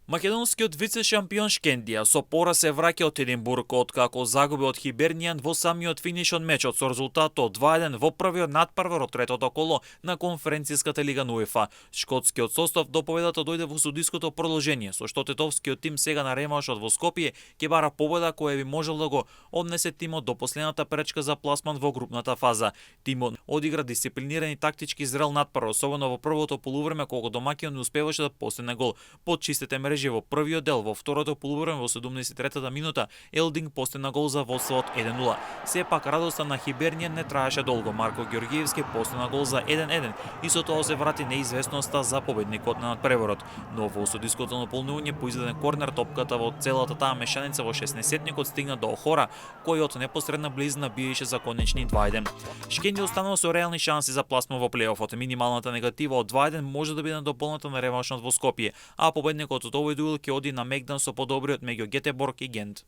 Македонскиот вице-шампион Шкендија со пораз се враќа од Единбург откако загуби од Хибернијан во самиот финиш од мечот со резултат од 2:1 во првиот надпревар од третото коло на конференцијската лига на УЕФА. Шкотскиот состав до победата дојде во судиското продолжение, со што тетовскиот тим сега на ремавшот во Скопје ќе бара победа која би можел да го однесе тимот до последната пречка за пласман во групната фаза. Тимот одигра дисциплиниран и тактички зрел надпревар, особено во првото полувреме кога домаќинот не успеваше да постигне гол. Под чистите мрежи во првиот дел, во второто полувреме во 73-та минута Елдинг постигна гол за водство од 1:0. Сепак радоста на Хибернијан не траеше долго. Марко Ѓорѓиевски постигна гол за 1:1 и со тоа се врати неизвестноста за победникот на надпреворот. Но во судиското наполнување по изведен корнер топката во целата таа мешаница во 16-тникот стигна до Охора, кој од непосредна близина биеше за конечни 2:1. Шкендија останува со реални шанси за пласман во плејофот. Минималната негатива од 2:1 може да биде дополната на реваншот во Скопје, а победникот од овој дуел ќе оди на Мегдан со подобриот меѓу Гетеборг и Гент.